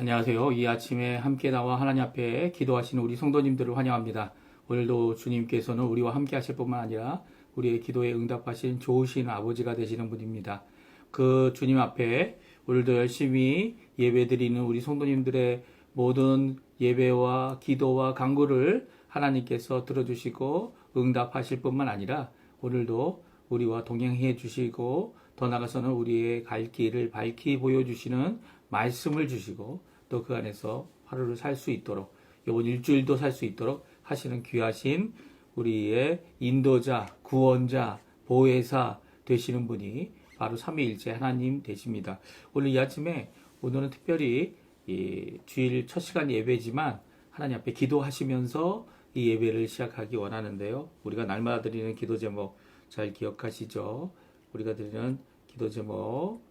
안녕하세요. 이 아침에 함께 나와 하나님 앞에 기도하시는 우리 성도님들을 환영합니다. 오늘도 주님께서는 우리와 함께 하실 뿐만 아니라 우리의 기도에 응답하신 좋으신 아버지가 되시는 분입니다. 그 주님 앞에 오늘도 열심히 예배드리는 우리 성도님들의 모든 예배와 기도와 간구를 하나님께서 들어주시고 응답하실 뿐만 아니라 오늘도 우리와 동행해 주시고 더 나아가서는 우리의 갈 길을 밝히 보여주시는 말씀을 주시고 또 그 안에서 하루를 살 수 있도록 이번 일주일도 살 수 있도록 하시는 귀하신 우리의 인도자, 구원자, 보혜사 되시는 분이 바로 삼위일체 하나님 되십니다. 오늘 이 아침에 오늘은 특별히 이 주일 첫 시간 예배지만 하나님 앞에 기도하시면서 이 예배를 시작하기 원하는데요. 우리가 날마다 드리는 기도 제목 잘 기억하시죠? 우리가 드리는 기도 제목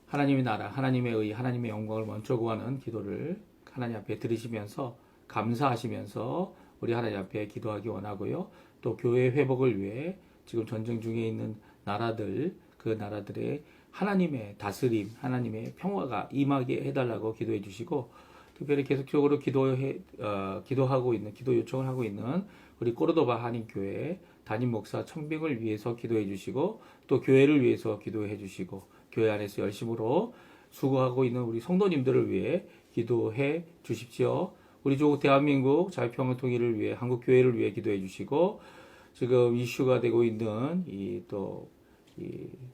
하나님의 나라, 하나님의 의, 하나님의 영광을 먼저 구하는 기도를 하나님 앞에 들으시면서 감사하시면서 우리 하나님 앞에 기도하기 원하고요. 또 교회 회복을 위해 지금 전쟁 중에 있는 나라들, 그 나라들의 하나님의 다스림, 하나님의 평화가 임하게 해달라고 기도해 주시고 특별히 계속적으로 기도하고 있는, 기도 요청을 하고 있는 우리 꼬르도바 한인교회 담임 목사 청빙을 위해서 기도해 주시고 또 교회를 위해서 기도해 주시고 교회 안에서 열심으로 수고하고 있는 우리 성도님들을 위해 기도해 주십시오. 우리 조국 대한민국 자유평화 통일을 위해 한국 교회를 위해 기도해 주시고 지금 이슈가 되고 있는 이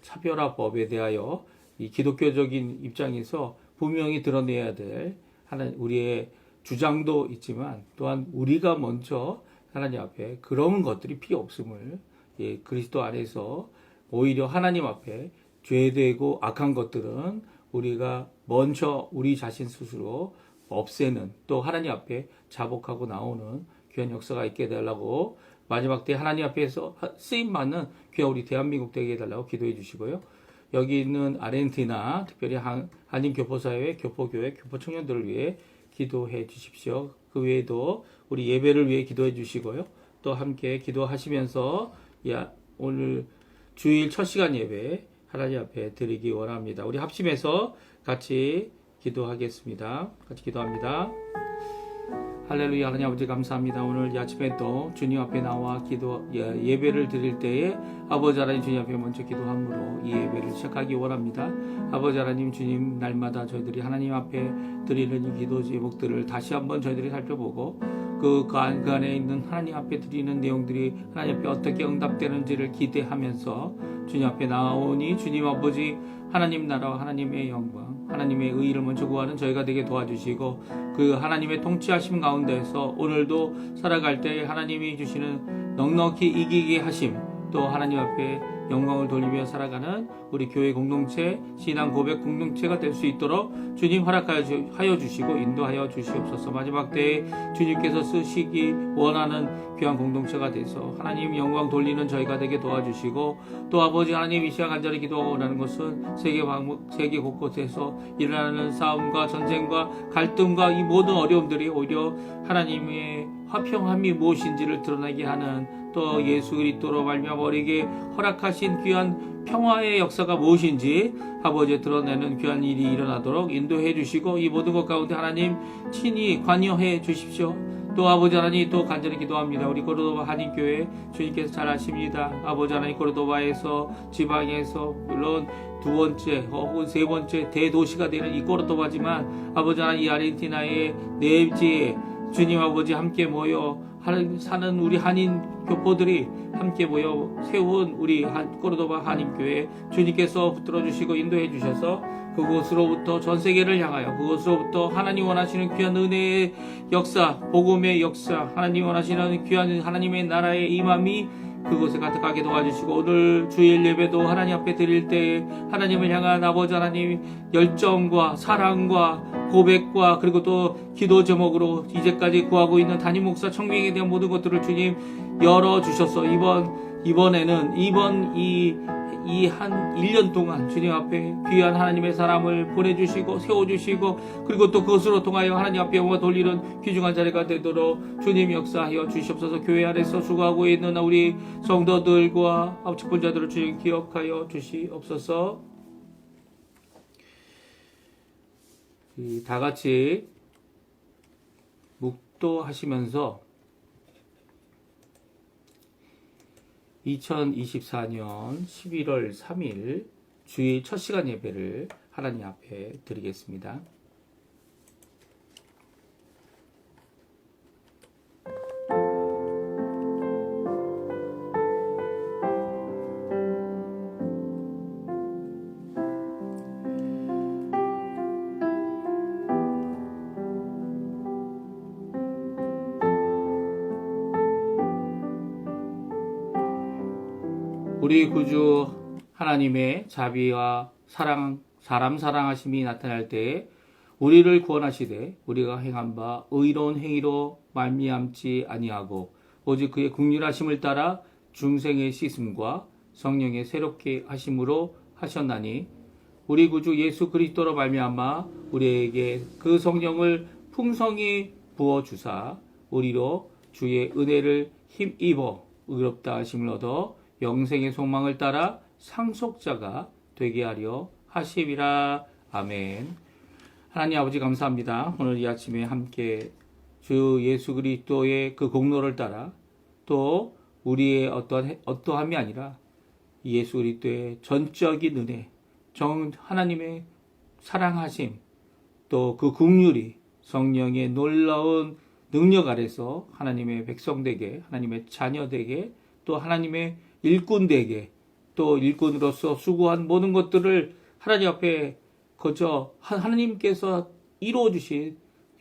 차별화법에 대하여 이 기독교적인 입장에서 분명히 드러내야 될 우리의 주장도 있지만 또한 우리가 먼저 하나님 앞에 그런 것들이 필요 없음을 그리스도 안에서 오히려 하나님 앞에 죄되고 악한 것들은 우리가 먼저 우리 자신 스스로 없애는 또 하나님 앞에 자복하고 나오는 귀한 역사가 있게 해달라고 마지막 때 하나님 앞에서 쓰임받는 귀한 우리 대한민국 되게 해달라고 기도해 주시고요. 여기 있는 아르헨티나 특별히 한인교포사회, 교포교회, 교포청년들을 위해 기도해 주십시오. 그 외에도 우리 예배를 위해 기도해 주시고요. 또 함께 기도하시면서 오늘 주일 첫 시간 예배 하나님 앞에 드리기 원합니다. 우리 합심해서 같이 기도하겠습니다. 같이 기도합니다. 할렐루야. 하나님 아버지 감사합니다. 오늘 이 아침에 또 주님 앞에 나와 예배를 드릴 때에 아버지 하나님 주님 앞에 먼저 기도함으로 이 예배를 시작하기 원합니다. 아버지 하나님 주님 날마다 저희들이 하나님 앞에 드리는 이 기도 제목들을 다시 한번 저희들이 살펴보고 그 안에 있는 하나님 앞에 드리는 내용들이 하나님 앞에 어떻게 응답되는지를 기대하면서 주님 앞에 나오니 주님 아버지 하나님 나라와 하나님의 영광 하나님의 의의를 먼저 구하는 저희가 되게 도와주시고 그 하나님의 통치하심 가운데서 오늘도 살아갈 때 하나님이 주시는 넉넉히 이기게 하심 또 하나님 앞에 영광을 돌리며 살아가는 우리 교회 공동체, 신앙 고백 공동체가 될 수 있도록 주님 허락하여 주시고 인도하여 주시옵소서. 마지막 때에 주님께서 쓰시기 원하는 귀한 공동체가 돼서 하나님 영광 돌리는 저희가 되게 도와주시고 또 아버지 하나님 이 시간 간절히 기도하고 원하는 것은 세계 곳곳에서 일어나는 싸움과 전쟁과 갈등과 이 모든 어려움들이 오히려 하나님의 화평함이 무엇인지를 드러나게 하는 또 예수 그리스도로 말미암아 우리에게 허락하신 귀한 평화의 역사가 무엇인지 아버지 드러내는 귀한 일이 일어나도록 인도해 주시고 이 모든 것 가운데 하나님 친히 관여해 주십시오. 또 아버지 하나님 또 간절히 기도합니다. 우리 고르도바 한인교회 주님께서 잘 아십니다. 아버지 하나님 고르도바에서 지방에서 물론 두 번째 혹은 세 번째 대도시가 되는 이 고르도바지만 아버지 하나님 이 아르헨티나의 내지에 주님 아버지 함께 모여 사는 우리 한인 교포들이 함께 모여 세운 우리 꼬르도바 한인교회 주님께서 붙들어 주시고 인도해 주셔서 그곳으로부터 전 세계를 향하여 그곳으로부터 하나님 원하시는 귀한 은혜의 역사, 복음의 역사, 하나님 원하시는 귀한 하나님의 나라의 임함이 그곳에 가득하게 도와주시고 오늘 주일 예배도 하나님 앞에 드릴 때 하나님을 향한 아버지 하나님 열정과 사랑과 고백과 그리고 또 기도 제목으로 이제까지 구하고 있는 담임 목사 청빙에 대한 모든 것들을 주님 열어주셔서 이번에는 이 한 1년 동안 주님 앞에 귀한 하나님의 사람을 보내주시고 세워주시고 그리고 또 그것으로 통하여 하나님 앞에 영광 돌리는 귀중한 자리가 되도록 주님 역사하여 주시옵소서. 교회 안에서 수고하고 있는 우리 성도들과 축복자들을 주님 기억하여 주시옵소서. 다 같이 묵도하시면서 2024년 11월 3일 주일 첫 시간 예배를 하나님 앞에 드리겠습니다. 우리 구주 하나님의 자비와 사랑, 사람 사랑하심이 나타날 때에 우리를 구원하시되 우리가 행한 바 의로운 행위로 말미암지 아니하고 오직 그의 긍휼하심을 따라 중생의 씻음과 성령의 새롭게 하심으로 하셨나니 우리 구주 예수 그리스도로 말미암아 우리에게 그 성령을 풍성히 부어 주사 우리로 주의 은혜를 힘입어 의롭다 하심을 얻어 영생의 소망을 따라 상속자가 되게 하려 하심이라. 아멘. 하나님 아버지 감사합니다. 오늘 이 아침에 함께 주 예수 그리스도의 그 공로를 따라 또 우리의 어떠함이 아니라 예수 그리스도의 전적인 은혜, 하나님의 사랑하심, 또 그 긍휼이 성령의 놀라운 능력 아래서 하나님의 백성 되게, 하나님의 자녀 되게, 또 하나님의 일꾼 되게, 또 일꾼으로서 수고한 모든 것들을 하나님 앞에 거저 하나님께서 이루어 주신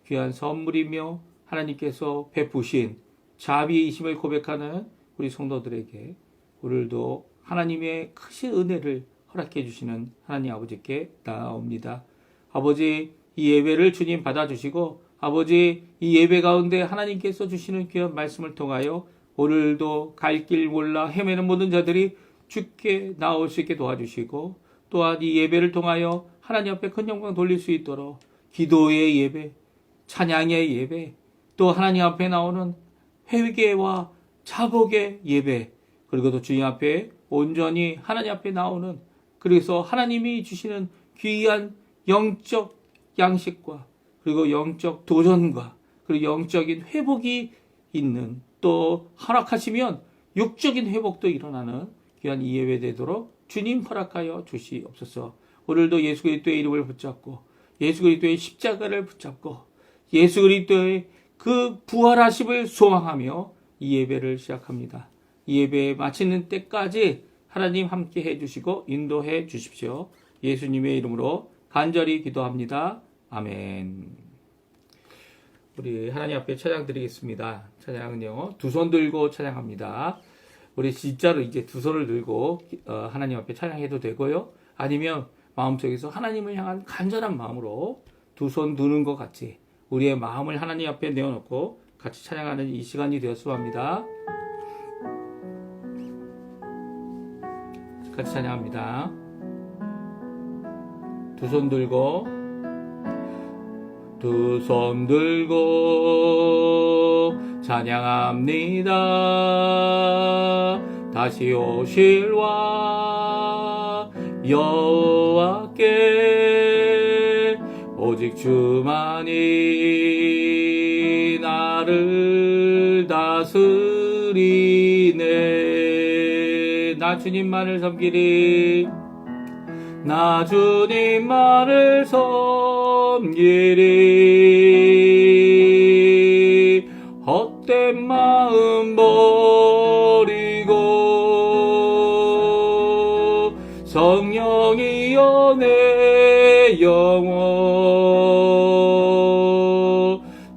귀한 선물이며 하나님께서 베푸신 자비이심을 고백하는 우리 성도들에게 오늘도 하나님의 크신 은혜를 허락해 주시는 하나님 아버지께 나아옵니다. 아버지, 이 예배를 주님 받아주시고 아버지, 이 예배 가운데 하나님께서 주시는 귀한 말씀을 통하여 오늘도 갈 길 몰라 헤매는 모든 자들이 주께 나올 수 있게 도와주시고 또한 이 예배를 통하여 하나님 앞에 큰 영광 돌릴 수 있도록 기도의 예배, 찬양의 예배, 또 하나님 앞에 나오는 회개와 자복의 예배, 그리고 또 주님 앞에 온전히 하나님 앞에 나오는, 그래서 하나님이 주시는 귀한 영적 양식과 그리고 영적 도전과 그리고 영적인 회복이 있는, 또 허락하시면 육적인 회복도 일어나는 귀한 이 예배 되도록 주님 허락하여 주시옵소서. 오늘도 예수 그리스도의 이름을 붙잡고 예수 그리스도의 십자가를 붙잡고 예수 그리스도의 그 부활하심을 소망하며 이 예배를 시작합니다. 이 예배 마치는 때까지 하나님 함께 해주시고 인도해 주십시오. 예수님의 이름으로 간절히 기도합니다. 아멘. 우리 하나님 앞에 찬양 드리겠습니다. 찬양은요, 두 손 들고 찬양합니다. 우리 진짜로 이제 두 손을 들고 하나님 앞에 찬양해도 되고요. 아니면 마음속에서 하나님을 향한 간절한 마음으로 두 손 드는 것 같이 우리의 마음을 하나님 앞에 내어놓고 같이 찬양하는 이 시간이 되었으면 합니다. 같이 찬양합니다. 두 손 들고 두 손 들고 찬양합니다. 다시 오실 와 여호와께 오직 주만이 나를 다스리네. 나 주님만을 섬기리. 나 주님만을 섬기리. 헛된 마음 버리고 성령이여 내 영혼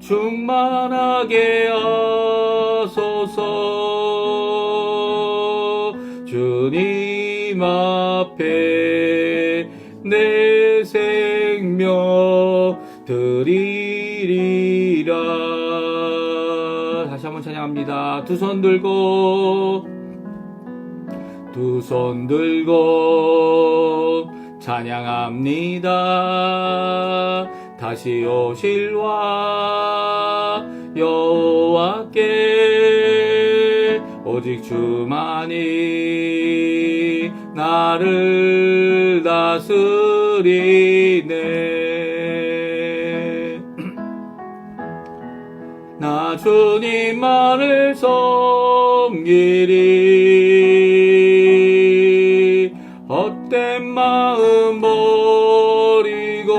충만하게 하소서. 주님 앞에 내 생명 드리리라. 다시 한번 찬양합니다. 두 손 들고 두 손 들고 찬양합니다. 다시 오실 와 여호와께 오직 주만이 나를 다스리네. 주님만을 섬기리. 헛된 마음 버리고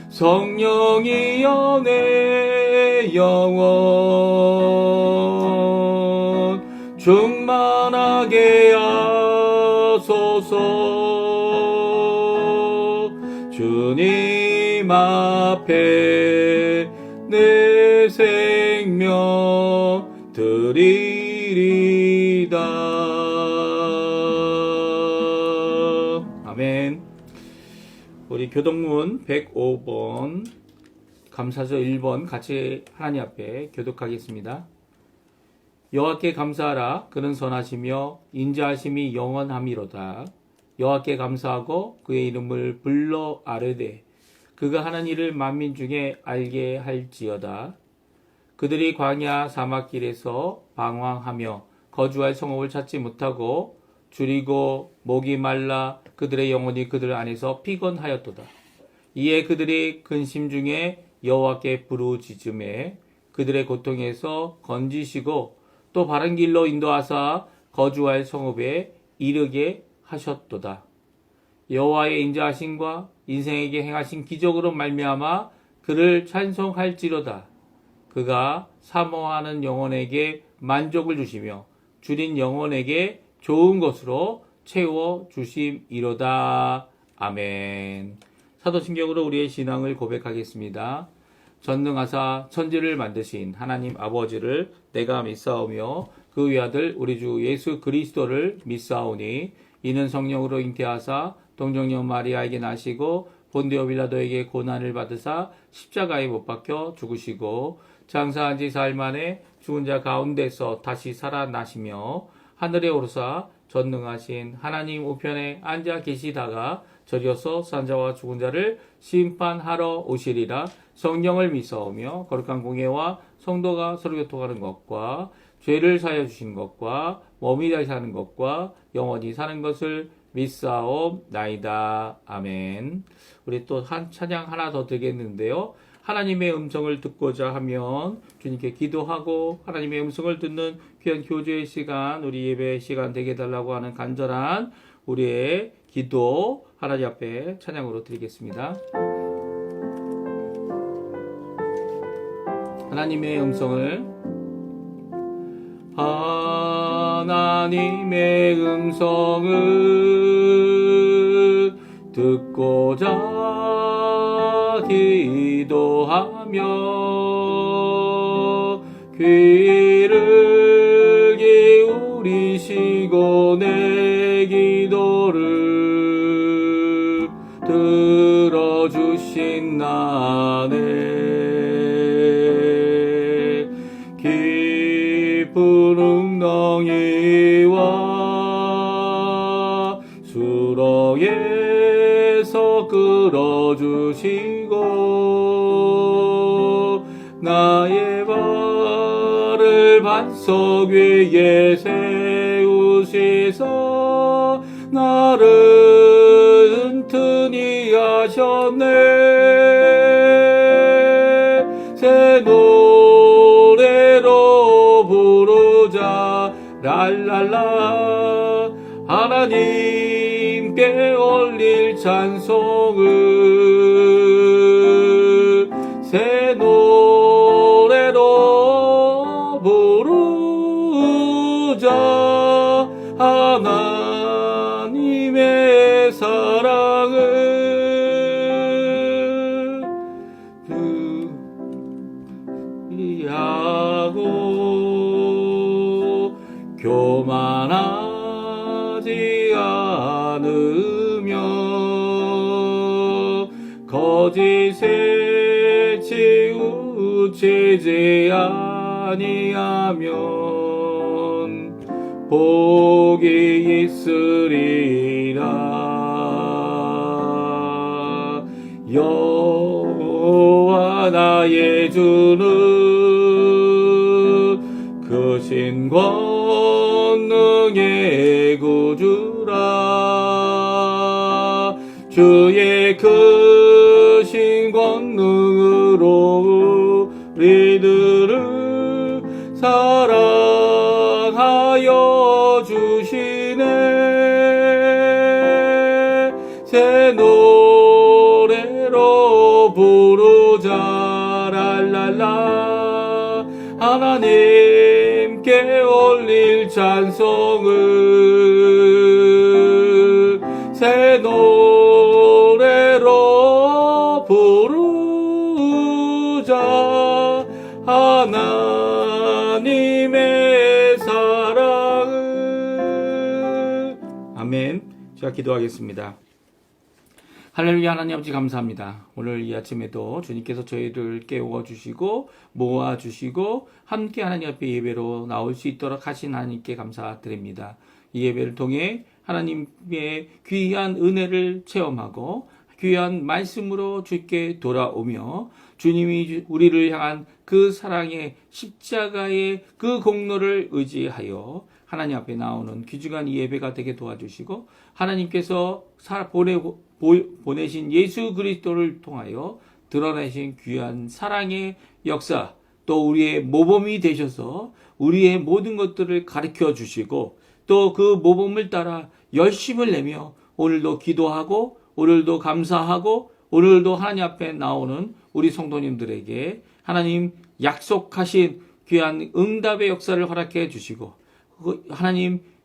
성령이여 내 영혼 충만하게 하소서. 주님 앞에 내 생명 드리리다. 아멘. 우리 교독문 105번 감사절 1번 같이 하나님 앞에 교독하겠습니다. 여호와께 감사하라. 그는 선하시며 인자하심이 영원함이로다. 여호와께 감사하고 그의 이름을 불러 아뢰되 그가 하는 일을 만민 중에 알게 할지어다. 그들이 광야 사막길에서 방황하며 거주할 성읍을 찾지 못하고 줄이고 목이 말라 그들의 영혼이 그들 안에서 피곤하였도다. 이에 그들이 근심 중에 여호와께 부르짖음에 그들의 고통에서 건지시고 또 바른 길로 인도하사 거주할 성읍에 이르게 하셨도다. 여호와의 인자하심과 인생에게 행하신 기적으로 말미암아 그를 찬송할지로다. 그가 사모하는 영혼에게 만족을 주시며 줄인 영혼에게 좋은 것으로 채워 주심이로다. 아멘. 사도신경으로 우리의 신앙을 고백하겠습니다. 전능하사 천지를 만드신 하나님 아버지를 내가 믿사오며 그 외아들 우리 주 예수 그리스도를 믿사오니 이는 성령으로 잉태하사 동정녀 마리아에게 나시고 본디오 빌라도에게 고난을 받으사 십자가에 못 박혀 죽으시고 장사한 지 사흘 만에 죽은 자 가운데서 다시 살아나시며 하늘에 오르사 전능하신 하나님 우편에 앉아 계시다가 저리어서 산자와 죽은 자를 심판하러 오시리라. 성령을 믿사오며 거룩한 공예와 성도가 서로 교통하는 것과 죄를 사하여 주신 것과 몸이 다시 사는 것과 영원히 사는 것을 믿사옵나이다. 아멘. 우리 또 한 찬양 하나 더 드리겠는데요. 하나님의 음성을 듣고자 하면 주님께 기도하고 하나님의 음성을 듣는 귀한 교제의 시간, 우리 예배 시간 되게 해달라고 하는 간절한 우리의 기도 하나님 앞에 찬양으로 드리겠습니다. 하나님의 음성을 하나님의 음성을 듣고자 기도하며 귀를 기울이시고 내 기도를 들어주신 나네 깊은 웅덩이와 수렁에서 끌어주시고 나의 발을 반석 위에 세우시사 나를 튼튼히 하셨네. 새 노래로 부르자 랄랄라 하나님께 올릴 찬송을 새 노래로 부르자 하나님의 사랑을 그리하고 교만하지 않으며 거짓에 치우치지 아니하면 복이 있으리라. 여호와 나의 주는 크신 권능의 구주라. 주의 크신 하나님 권능으로 우리들을 사랑하여 주시네. 새 노래로 부르자 랄랄라. 하나님께 올릴 찬송을 새 노래로 부르자. 하나님의 사랑을. 아멘. 제가 기도하겠습니다. 할렐루야. 하나님 아버지 감사합니다. 오늘 이 아침에도 주님께서 저희를 깨워주시고 모아주시고 함께 하나님 앞에 예배로 나올 수 있도록 하신 하나님께 감사드립니다. 이 예배를 통해 하나님의 귀한 은혜를 체험하고 귀한 말씀으로 주께 돌아오며 주님이 우리를 향한 그 사랑의 십자가의 그 공로를 의지하여 하나님 앞에 나오는 귀중한 이 예배가 되게 도와주시고 하나님께서 보내신 예수 그리스도를 통하여 드러내신 귀한 사랑의 역사, 또 우리의 모범이 되셔서 우리의 모든 것들을 가르쳐 주시고 또 그 모범을 따라 열심을 내며 오늘도 기도하고 오늘도 감사하고 오늘도 하나님 앞에 나오는 우리 성도님들에게 하나님 약속하신 귀한 응답의 역사를 허락해 주시고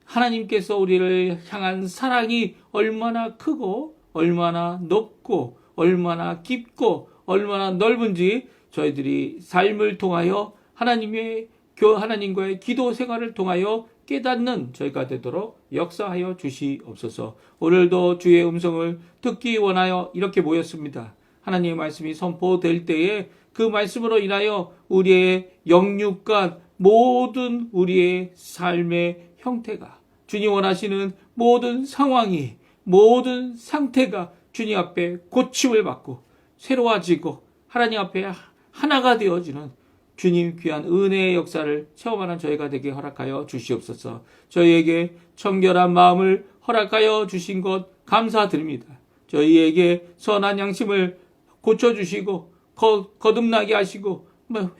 하나님께서 우리를 향한 사랑이 얼마나 크고 얼마나 높고 얼마나 깊고 얼마나 넓은지 저희들이 삶을 통하여 하나님과의 기도 생활을 통하여 깨닫는 저희가 되도록 역사하여 주시옵소서. 오늘도 주의 음성을 듣기 원하여 이렇게 모였습니다. 하나님의 말씀이 선포될 때에 그 말씀으로 인하여 우리의 영육간 모든 우리의 삶의 형태가 주님 원하시는 모든 상황이 모든 상태가 주님 앞에 고침을 받고 새로워지고 하나님 앞에 하나가 되어지는 주님 귀한 은혜의 역사를 체험하는 저희가 되게 허락하여 주시옵소서. 저희에게 청결한 마음을 허락하여 주신 것 감사드립니다. 저희에게 선한 양심을 고쳐주시고 거듭나게 하시고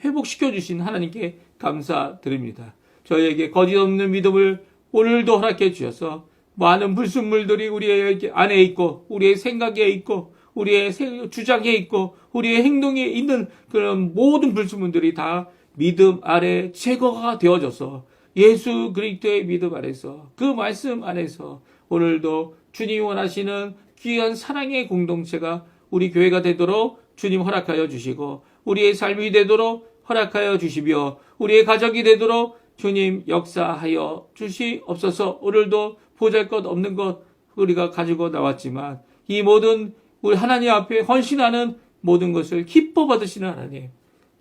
회복시켜 주신 하나님께 감사드립니다. 저희에게 거짓 없는 믿음을 오늘도 허락해 주셔서 많은 불순물들이 우리의 안에 있고 우리의 생각에 있고 우리의 주장에 있고 우리의 행동에 있는 그런 모든 불순물들이 다 믿음 아래 제거가 되어져서 예수 그리스도의 믿음 안에서 그 말씀 안에서 오늘도 주님이 원하시는 귀한 사랑의 공동체가 우리 교회가 되도록 주님 허락하여 주시고 우리의 삶이 되도록 허락하여 주시며 우리의 가족이 되도록 주님 역사하여 주시옵소서. 오늘도 보잘것없는 것 우리가 가지고 나왔지만 이 모든 우리 하나님 앞에 헌신하는 모든 것을 기뻐 받으시는 하나님,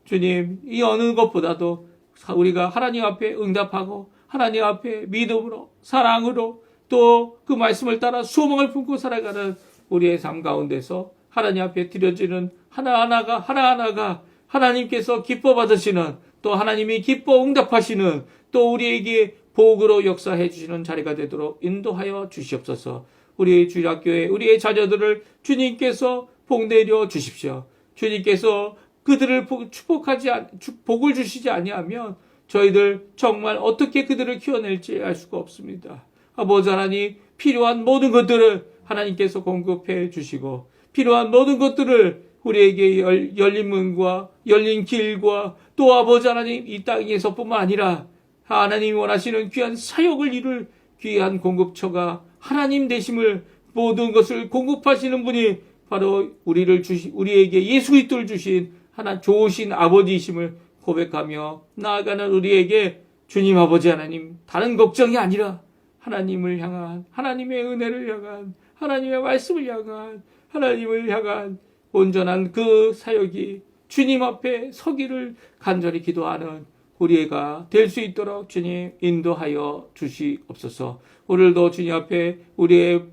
주님 이 어느 것보다도 우리가 하나님 앞에 응답하고 하나님 앞에 믿음으로 사랑으로 또 그 말씀을 따라 소망을 품고 살아가는 우리의 삶 가운데서 하나님 앞에 드려지는 하나하나가 하나님께서 기뻐 받으시는 또 하나님이 기뻐 응답하시는 또 우리에게 복으로 역사해 주시는 자리가 되도록 인도하여 주시옵소서. 우리의 주일학교에 우리의 자녀들을 주님께서 복 내려 주십시오. 주님께서 그들을 복을 주시지 아니하면 저희들 정말 어떻게 그들을 키워낼지 알 수가 없습니다. 아버지 하나님, 필요한 모든 것들을 하나님께서 공급해 주시고 필요한 모든 것들을 우리에게 열린 문과 열린 길과 또 아버지 하나님 이 땅에서뿐만 아니라 하나님이 원하시는 귀한 사역을 이룰 귀한 공급처가 하나님 되심을 모든 것을 공급하시는 분이 바로 우리에게 예수 그리스도를 주신 하나 좋으신 아버지이심을 고백하며 나아가는 우리에게 주님 아버지 하나님 다른 걱정이 아니라 하나님을 향한 하나님의 은혜를 향한 하나님의 말씀을 향한 하나님을 향한 온전한 그 사역이 주님 앞에 서기를 간절히 기도하는 우리가 될 수 있도록 주님 인도하여 주시옵소서. 오늘도 주님 앞에 우리의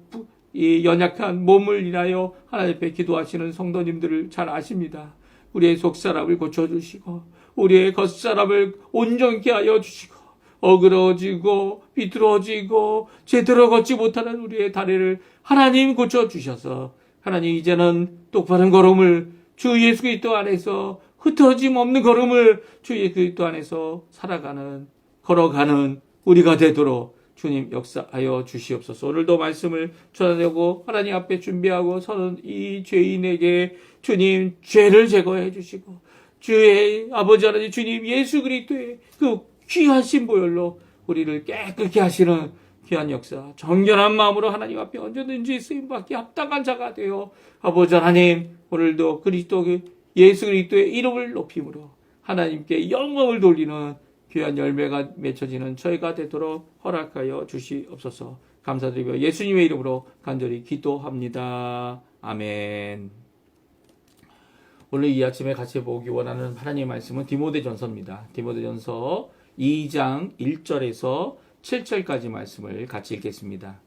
이 연약한 몸을 인하여 하나님 앞에 기도하시는 성도님들을 잘 아십니다. 우리의 속사람을 고쳐주시고 우리의 겉사람을 온전케 하여 주시고 어그러지고 비뚤어지고 제대로 걷지 못하는 우리의 다리를 하나님 고쳐주셔서 하나님 이제는 똑바른 걸음을 주 예수 그리스도 안에서 흩어짐 없는 걸음을 주 예수 그리스도 안에서 걸어가는 우리가 되도록 주님 역사하여 주시옵소서. 오늘도 말씀을 전하려고 하나님 앞에 준비하고 서는 이 죄인에게 주님 죄를 제거해 주시고 주의 아버지 하나님 주님 예수 그리스도의 그 귀하신 보혈로 우리를 깨끗게 하시는 귀한 역사, 정결한 마음으로 하나님 앞에 언제든지 쓰임받기 합당한 자가 되어 아버지 하나님 오늘도 예수 그리스도의 이름을 높임으로 하나님께 영광을 돌리는 귀한 열매가 맺혀지는 저희가 되도록 허락하여 주시옵소서. 감사드리며 예수님의 이름으로 간절히 기도합니다. 아멘. 오늘 이 아침에 같이 보기 원하는 하나님의 말씀은 디모데전서입니다. 디모데전서 2장 1절에서 7절까지 말씀을 같이 읽겠습니다.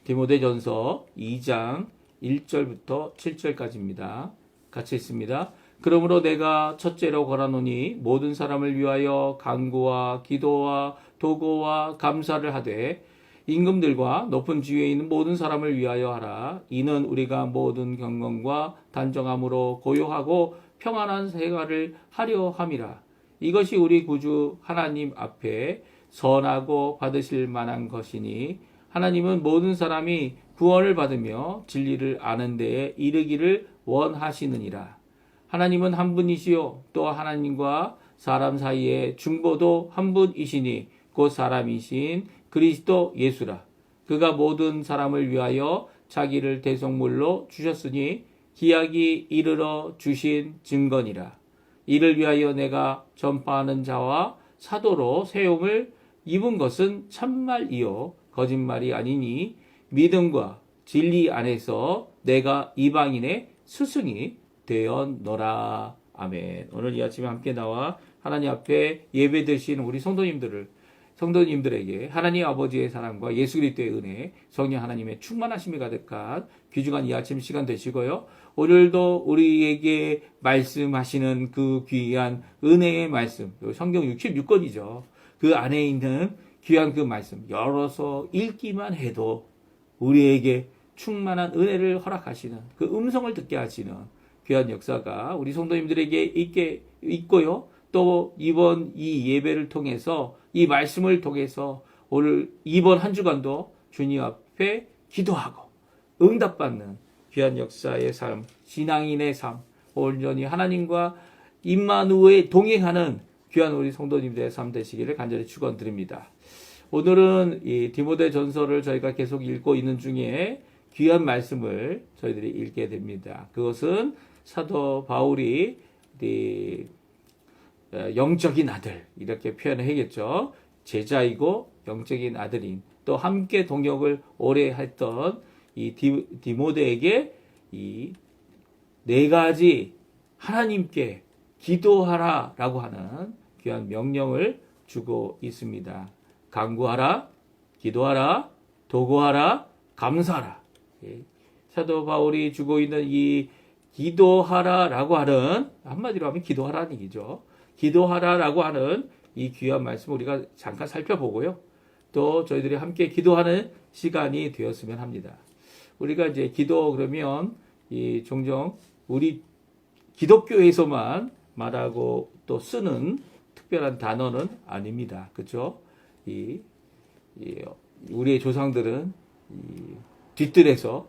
디모데전서 2장 1절부터 7절까지입니다. 같이 읽습니다. 그러므로 내가 첫째로 권하노니 모든 사람을 위하여 간구와 기도와 도고와 감사를 하되 임금들과 높은 지위에 있는 모든 사람을 위하여 하라. 이는 우리가 모든 경건과 단정함으로 고요하고 평안한 생활을 하려 함이라. 이것이 우리 구주 하나님 앞에 선하고 받으실 만한 것이니 하나님은 모든 사람이 구원을 받으며 진리를 아는 데에 이르기를 원하시느니라. 하나님은 한 분이시요 또 하나님과 사람 사이에 중보도 한 분이시니 곧 사람이신 그리스도 예수라. 그가 모든 사람을 위하여 자기를 대속물로 주셨으니 기약이 이르러 주신 증거니라. 이를 위하여 내가 전파하는 자와 사도로 세움을 입은 것은 참말이요 거짓말이 아니니 믿음과 진리 안에서 내가 이방인의 스승이 되었노라. 아멘. 오늘 이 아침에 함께 나와 하나님 앞에 예배 드리신 우리 성도님들에게 하나님 아버지의 사랑과 예수 그리스도의 은혜, 성령 하나님의 충만하심이 가득한 귀중한 이 아침 시간 되시고요. 오늘도 우리에게 말씀하시는 그 귀한 은혜의 말씀, 성경 66권이죠. 그 안에 있는 귀한 그 말씀 열어서 읽기만 해도 우리에게 충만한 은혜를 허락하시는 그 음성을 듣게 하시는 귀한 역사가 우리 성도님들에게 있고요. 또 이번 이 예배를 통해서 이 말씀을 통해서 오늘 이번 한 주간도 주님 앞에 기도하고 응답받는 귀한 역사의 삶, 신앙인의 삶, 온전히 하나님과 임마누엘 동행하는 귀한 우리 성도님들의 삶 되시기를 간절히 축원드립니다. 오늘은 이 디모데전서를 저희가 계속 읽고 있는 중에 귀한 말씀을 저희들이 읽게 됩니다. 그것은 사도 바울이 영적인 아들 이렇게 표현을 하겠죠. 제자이고 영적인 아들인 또 함께 동역을 오래 했던 이 디모데에게 이 네 가지 하나님께 기도하라라고 하는 귀한 명령을 주고 있습니다. 간구하라, 기도하라, 도구하라, 감사하라. 사도 바울이 주고 있는 이 기도하라라고 하는, 한마디로 하면 기도하라는 얘기죠. 기도하라라고 하는 이 귀한 말씀 우리가 잠깐 살펴보고요. 또 저희들이 함께 기도하는 시간이 되었으면 합니다. 우리가 이제 기도 그러면 이 종종 우리 기독교에서만 말하고 또 쓰는 특별한 단어는 아닙니다. 그렇죠? 우리의 조상들은 뒤뜰에서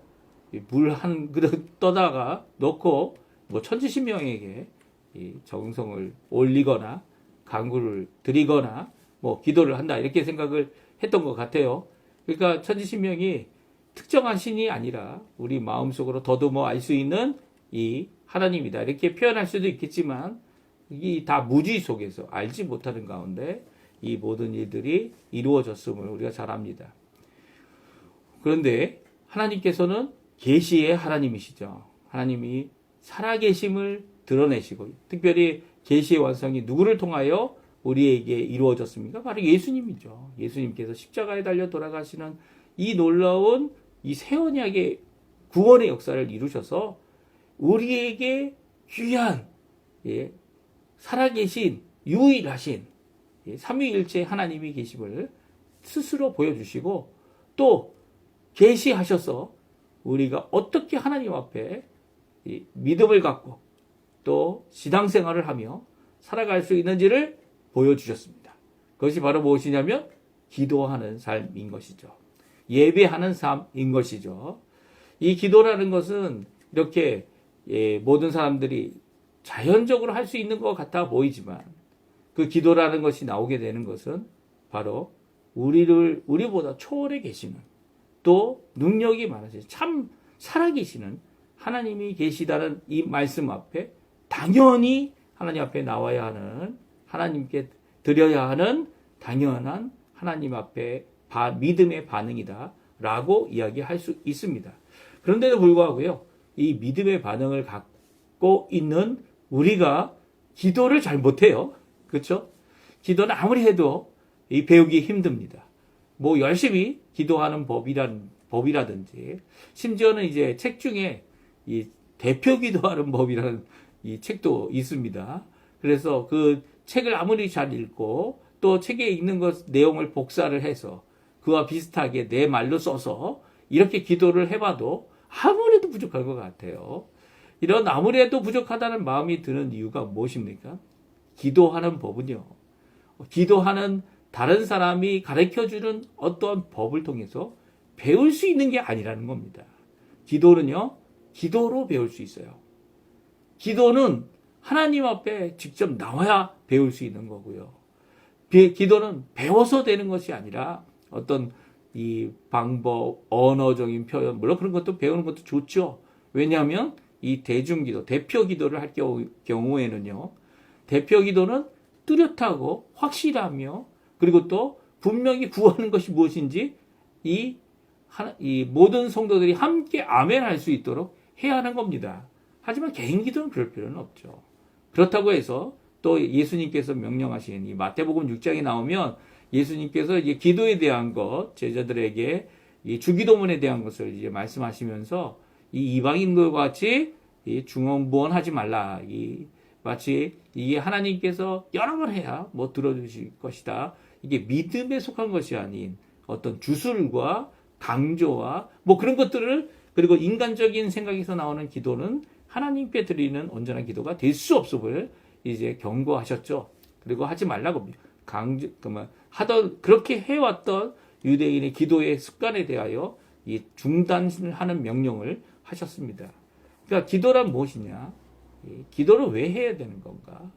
물 한 그릇 떠다가 놓고 뭐 천지신명에게 이 정성을 올리거나 간구를 드리거나 뭐 기도를 한다 이렇게 생각을 했던 것 같아요. 그러니까 천지신명이 특정한 신이 아니라 우리 마음속으로 더듬어 알 수 있는 이 하나님이다 이렇게 표현할 수도 있겠지만 이 다 무지 속에서 알지 못하는 가운데 이 모든 일들이 이루어졌음을 우리가 잘 압니다. 그런데 하나님께서는 계시의 하나님이시죠. 하나님이 살아계심을 드러내시고 특별히 계시의 완성이 누구를 통하여 우리에게 이루어졌습니까? 바로 예수님이죠. 예수님께서 십자가에 달려 돌아가시는 이 놀라운 이 새 언약의 구원의 역사를 이루셔서 우리에게 귀한 살아계신 유일하신 삼위일체 하나님이 계심을 스스로 보여주시고 또 계시하셔서 우리가 어떻게 하나님 앞에 믿음을 갖고 또 신앙생활을 하며 살아갈 수 있는지를 보여주셨습니다. 그것이 바로 무엇이냐면 기도하는 삶인 것이죠. 예배하는 삶인 것이죠. 이 기도라는 것은 이렇게 모든 사람들이 자연적으로 할 수 있는 것 같아 보이지만 그 기도라는 것이 나오게 되는 것은 바로 우리보다 초월해 계시는 또 능력이 많으신 참 살아계시는 하나님이 계시다는 이 말씀 앞에 당연히 하나님 앞에 나와야 하는 하나님께 드려야 하는 당연한 하나님 앞에 믿음의 반응이다 라고 이야기할 수 있습니다. 그런데도 불구하고요, 이 믿음의 반응을 갖고 있는 우리가 기도를 잘 못해요. 그렇죠? 기도는 아무리 해도 배우기 힘듭니다. 뭐 열심히 기도하는 법이라든지 심지어는 이제 책 중에 이 대표 기도하는 법이라는 이 책도 있습니다. 그래서 그 책을 아무리 잘 읽고 또 책에 있는 것 내용을 복사를 해서 그와 비슷하게 내 말로 써서 이렇게 기도를 해봐도 아무래도 부족할 것 같아요. 이런 아무래도 부족하다는 마음이 드는 이유가 무엇입니까? 기도하는 법은요, 기도하는 다른 사람이 가르쳐주는 어떠한 법을 통해서 배울 수 있는 게 아니라는 겁니다. 기도는요, 기도로 배울 수 있어요. 기도는 하나님 앞에 직접 나와야 배울 수 있는 거고요. 기도는 배워서 되는 것이 아니라 어떤 이 방법, 언어적인 표현, 물론 그런 것도 배우는 것도 좋죠. 왜냐하면 이 대중기도, 대표 기도를 할 경우에는요, 대표 기도는 뚜렷하고 확실하며 그리고 또 분명히 구하는 것이 무엇인지 이 모든 성도들이 함께 아멘 할 수 있도록 해야 하는 겁니다. 하지만 개인 기도는 그럴 필요는 없죠. 그렇다고 해서 또 예수님께서 명령하신 이 마태복음 6장에 나오면 예수님께서 이제 기도에 대한 것, 제자들에게 이 주기도문에 대한 것을 이제 말씀하시면서 이 이방인들과 같이 이 중언부언하지 말라. 마치 이게 하나님께서 여러 번 해야 뭐 들어주실 것이다. 이게 믿음에 속한 것이 아닌 어떤 주술과 강조와 뭐 그런 것들을, 그리고 인간적인 생각에서 나오는 기도는 하나님께 드리는 온전한 기도가 될 수 없음을 이제 경고하셨죠. 그리고 하지 말라고 그렇게 해왔던 유대인의 기도의 습관에 대하여 이 중단하는 명령을 하셨습니다. 그러니까 기도란 무엇이냐? 기도를 왜 해야 되는 건가?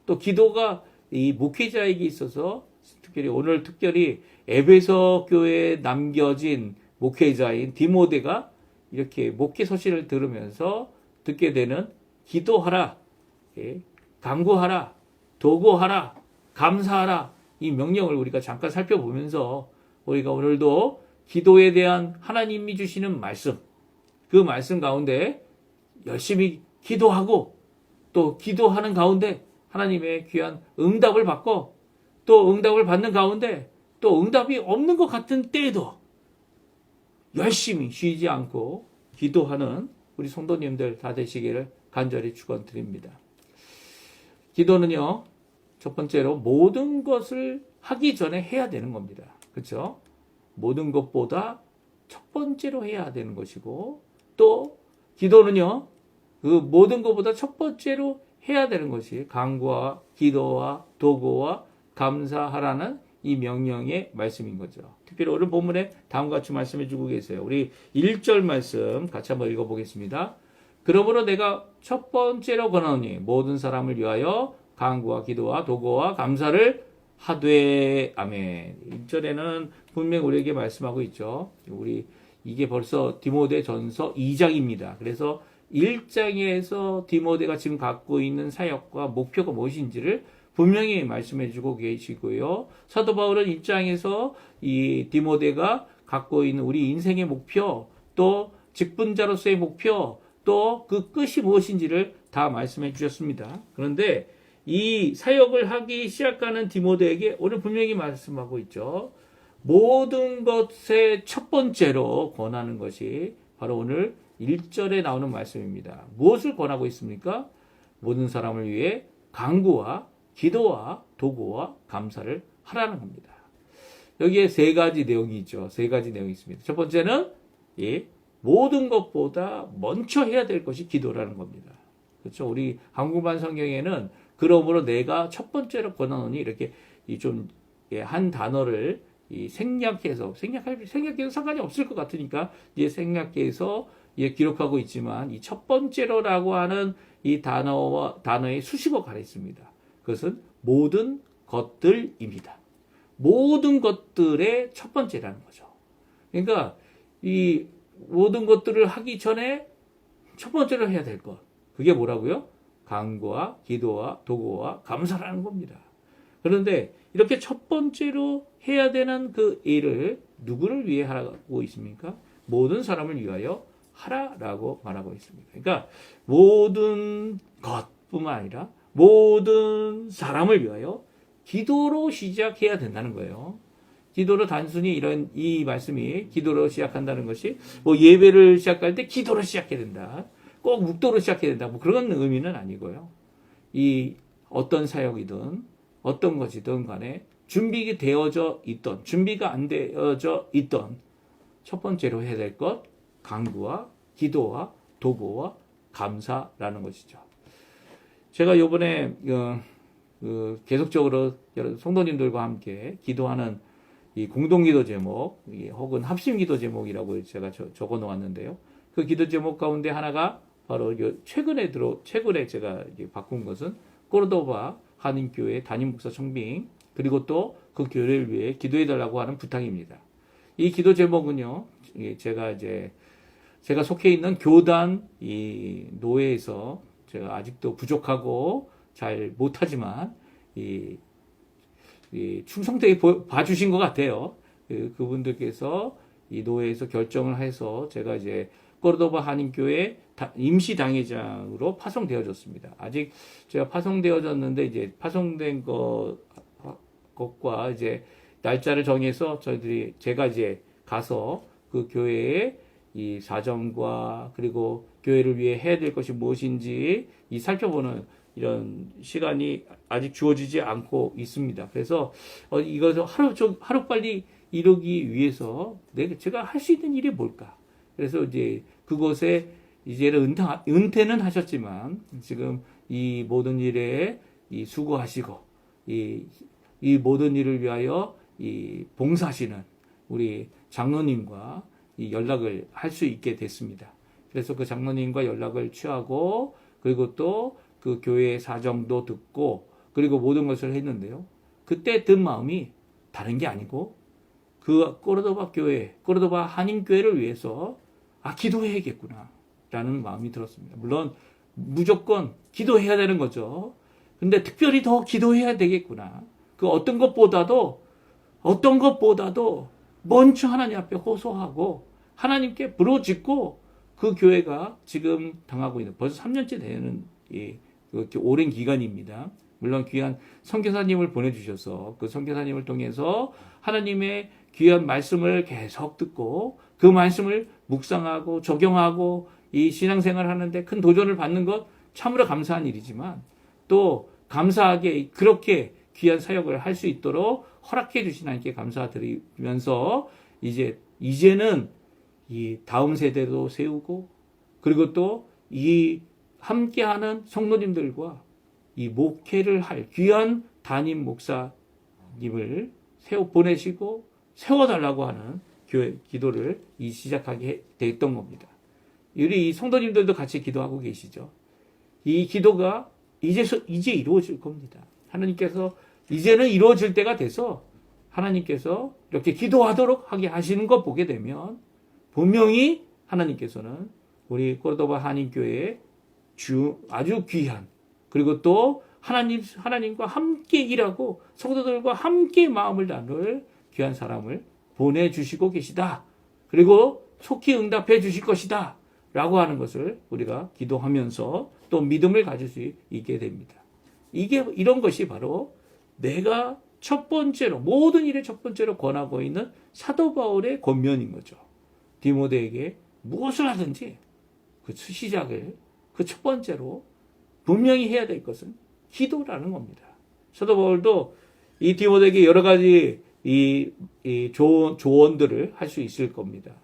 또 기도가 이 목회자에게 있어서 특별히 에베소 교회에 남겨진 목회자인 디모데가 이렇게 목회 서신을 들으면서 듣게 되는 기도하라, 간구하라, 도구하라, 감사하라, 이 명령을 우리가 잠깐 살펴보면서 우리가 오늘도 기도에 대한 하나님이 주시는 말씀, 그 말씀 가운데 열심히 기도하고 또 기도하는 가운데 하나님의 귀한 응답을 받고 또 응답을 받는 가운데 또 응답이 없는 것 같은 때에도 열심히 쉬지 않고 기도하는 우리 성도님들 다 되시기를 간절히 축원드립니다. 기도는요, 첫 번째로 모든 것을 하기 전에 해야 되는 겁니다. 그렇죠? 모든 것보다 첫 번째로 해야 되는 것이고, 또 기도는요, 그 모든 것보다 첫 번째로 해야 되는 것이 간구와 기도와 도구와 감사하라는 이 명령의 말씀인 거죠. 특별히 오늘 본문에 다음과 같이 말씀해 주고 계세요. 우리 1절 말씀 같이 한번 읽어보겠습니다. 그러므로 내가 첫 번째로 권하노니 모든 사람을 위하여 간구와 기도와 도구와 감사를 하되. 아멘. 1절에는 분명히 우리에게 말씀하고 있죠. 이게 벌써 디모데 전서 2장입니다. 그래서 1장에서 디모데가 지금 갖고 있는 사역과 목표가 무엇인지를 분명히 말씀해 주고 계시고요. 사도 바울은 1장에서 이 디모데가 갖고 있는 우리 인생의 목표, 또 직분자로서의 목표, 또 그 끝이 무엇인지를 다 말씀해 주셨습니다. 그런데 이 사역을 하기 시작하는 디모데에게 오늘 분명히 말씀하고 있죠. 모든 것의 첫 번째로 권하는 것이 바로 오늘 1절에 나오는 말씀입니다. 무엇을 권하고 있습니까? 모든 사람을 위해 간구와 기도와 도구와 감사를 하라는 겁니다. 여기에 세 가지 내용이 있죠. 세 가지 내용이 있습니다. 첫 번째는 모든 것보다 먼저 해야 될 것이 기도라는 겁니다. 그렇죠? 우리 한국말 성경에는 그러므로 내가 첫 번째로 권하노니 이렇게 한 단어를 생략해서 상관이 없을 것 같으니까 생략해서 기록하고 있지만 이 첫 번째로라고 하는 이 단어의 수식어가 하나 있습니다. 그것은 모든 것들입니다. 모든 것들의 첫 번째라는 거죠. 그러니까 이 모든 것들을 하기 전에 첫 번째로 해야 될 것. 그게 뭐라고요? 간구와 기도와 도구와 감사라는 겁니다. 그런데 이렇게 첫 번째로 해야 되는 그 일을 누구를 위해 하라고 있습니까? 모든 사람을 위하여 하라라고 말하고 있습니다. 그러니까 모든 것뿐만 아니라 모든 사람을 위하여 기도로 시작해야 된다는 거예요. 기도로 단순히 이 말씀이 기도로 시작한다는 것이 예배를 시작할 때 기도로 시작해야 된다. 꼭 묵도로 시작해야 된다. 그런 의미는 아니고요. 이 어떤 사역이든 어떤 것이든 간에 준비가 되어져 있던 준비가 안 되어져 있던 첫 번째로 해야 될 것 간구와 기도와 도구와 감사라는 것이죠. 제가 이번에 계속적으로 여러 성도님들과 함께 기도하는 이 공동기도 제목 혹은 합심기도 제목이라고 제가 적어 놓았는데요. 그 기도 제목 가운데 하나가 바로 최근에 제가 바꾼 것은 코르도바 한인교회 담임 목사 청빙 그리고 또 그 교회를 위해 기도해 달라고 하는 부탁입니다. 이 기도 제목은요. 제가 속해 있는 교단 이 노회에서 제가 아직도 부족하고 잘 못하지만 충성되게 봐주신 것 같아요. 그분들께서 이 노회에서 결정을 해서 제가 코르도바 한인교회 임시 당회장으로 파송되어졌습니다. 아직 제가 파송되어졌는데 파송된 것과 날짜를 정해서 제가 가서 그 교회의 이 사정과 그리고 교회를 위해 해야 될 것이 무엇인지 살펴보는 이런 시간이 아직 주어지지 않고 있습니다. 그래서 이것을 하루빨리 이루기 위해서 제가 할 수 있는 일이 뭘까? 그래서 그곳에 이제는 은퇴는 하셨지만 지금 이 모든 일에 수고하시고 이 모든 일을 위하여 봉사하시는 우리 장로님과 연락을 할 수 있게 됐습니다. 그래서 그 장로님과 연락을 취하고 그리고 또 그 교회의 사정도 듣고 그리고 모든 것을 했는데요. 그때 든 마음이 다른 게 아니고 그 코르도바 한인교회를 위해서 기도해야겠구나 라는 마음이 들었습니다. 물론 무조건 기도해야 되는 거죠. 근데 특별히 더 기도해야 되겠구나. 그 어떤 것보다도 먼저 하나님 앞에 호소하고 하나님께 부르짖고 그 교회가 지금 당하고 있는 벌써 3년째 되는 그렇게 오랜 기간입니다. 물론 귀한 선교사님을 보내주셔서 그 선교사님을 통해서 하나님의 귀한 말씀을 계속 듣고 그 말씀을 묵상하고 적용하고 이 신앙생활을 하는데 큰 도전을 받는 것 참으로 감사한 일이지만 또 감사하게 그렇게 귀한 사역을 할 수 있도록 허락해 주신 하나님께 감사드리면서 이제는 이 다음 세대도 세우고 그리고 또 이 함께하는 성도님들과 이 목회를 할 귀한 담임 목사님을 보내시고 세워달라고 하는 교회 기도를 시작하게 됐던 겁니다. 우리 성도님들도 같이 기도하고 계시죠. 이 기도가 이제 이루어질 겁니다. 하나님께서 이제는 이루어질 때가 돼서 하나님께서 이렇게 기도하도록 하게 하시는 거 보게 되면 분명히 하나님께서는 우리 코르도바 한인교회의 아주 귀한 그리고 또 하나님과 함께 일하고 성도들과 함께 마음을 나눌 귀한 사람을 보내주시고 계시다. 그리고 속히 응답해 주실 것이다. 라고 하는 것을 우리가 기도하면서 또 믿음을 가질 수 있게 됩니다. 이런 것이 바로 내가 첫 번째로 모든 일의 첫 번째로 권하고 있는 사도 바울의 권면인 거죠. 디모데에게 무엇을 하든지 그 시작을 그 첫 번째로 분명히 해야 될 것은 기도라는 겁니다. 사도 바울도 이 디모데에게 여러 가지 조언들을 할 수 있을 겁니다.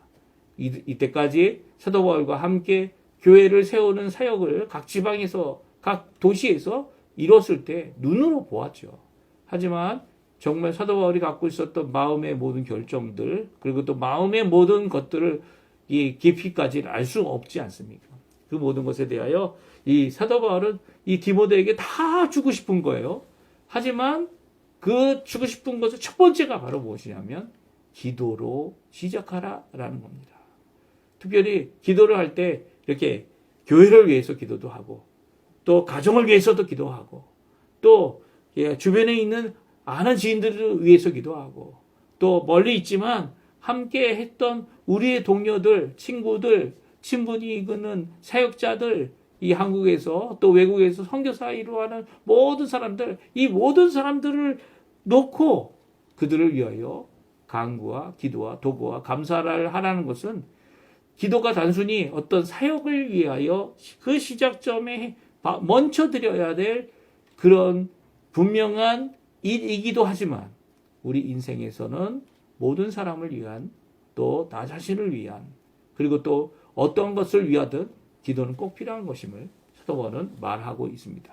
이때까지 사도 바울과 함께 교회를 세우는 사역을 각 지방에서, 각 도시에서 이뤘을 때 눈으로 보았죠. 하지만 정말 사도 바울이 갖고 있었던 마음의 모든 결정들, 그리고 또 마음의 모든 것들을 이 깊이까지는 알 수 없지 않습니까? 그 모든 것에 대하여 이 사도 바울은 이 디모데에게 다 주고 싶은 거예요. 하지만 그 주고 싶은 것의 첫 번째가 바로 무엇이냐면 기도로 시작하라라는 겁니다. 특별히 기도를 할 때 이렇게 교회를 위해서 기도도 하고 또 가정을 위해서도 기도하고 또 주변에 있는 아는 지인들을 위해서 기도하고 또 멀리 있지만 함께 했던 우리의 동료들, 친구들, 친분이 이끄는 사역자들, 이 한국에서 또 외국에서 선교사 일을 하는 모든 사람들, 이 모든 사람들을 놓고 그들을 위하여 간구와 기도와 도구와 감사를 하라는 것은 기도가 단순히 어떤 사역을 위하여 그 시작점에 먼저 드려야 될 그런 분명한 일이기도 하지만 우리 인생에서는 모든 사람을 위한 또 나 자신을 위한 그리고 또 어떤 것을 위하든 기도는 꼭 필요한 것임을 사도 바울은 말하고 있습니다.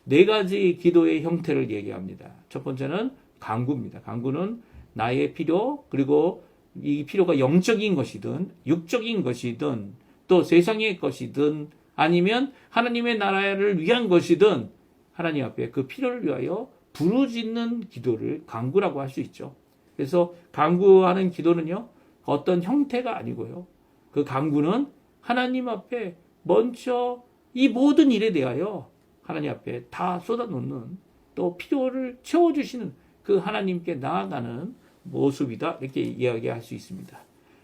네 가지 기도의 형태를 얘기합니다. 첫 번째는 간구입니다. 간구는 나의 필요 그리고 이 필요가 영적인 것이든 육적인 것이든 또 세상의 것이든 아니면 하나님의 나라를 위한 것이든 하나님 앞에 그 필요를 위하여 부르짖는 기도를 간구라고 할 수 있죠. 그래서 간구하는 기도는요, 어떤 형태가 아니고요. 그 간구는 하나님 앞에 먼저 이 모든 일에 대하여 하나님 앞에 다 쏟아놓는 또 필요를 채워주시는 그 하나님께 나아가는 모습이다. 이렇게 이야기할 수 있습니다.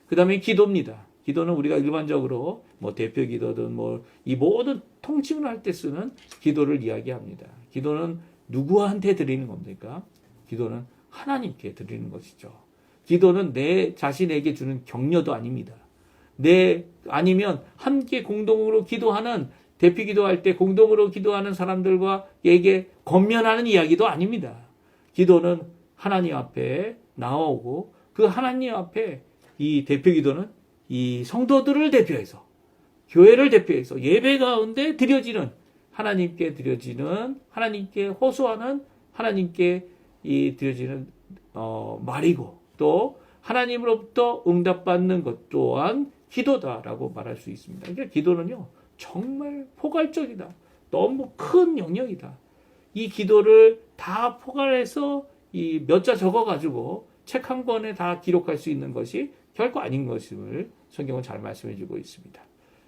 그 다음에 기도입니다. 기도는 우리가 일반적으로 뭐 대표 기도든 뭐 이 모든 통칭을 할 때 쓰는 기도를 이야기합니다. 기도는 누구한테 드리는 겁니까? 기도는 하나님께 드리는 것이죠. 기도는 내 자신에게 주는 격려도 아닙니다. 아니면 함께 공동으로 기도하는 대피 기도할 때 공동으로 기도하는 사람들과에게 권면하는 이야기도 아닙니다. 기도는 하나님 앞에 나오고 그 하나님 앞에 이 대표 기도는 이 성도들을 대표해서 교회를 대표해서 예배 가운데 드려지는 하나님께 드려지는 하나님께 호소하는 하나님께 드려지는 말이고 또 하나님으로부터 응답받는 것 또한 기도다라고 말할 수 있습니다. 그러니까 기도는요 정말 포괄적이다. 너무 큰 영역이다. 이 기도를 다 포괄해서 이 몇 자 적어가지고 책 한 권에 다 기록할 수 있는 것이 결코 아닌 것임을 성경은 잘 말씀해주고 있습니다.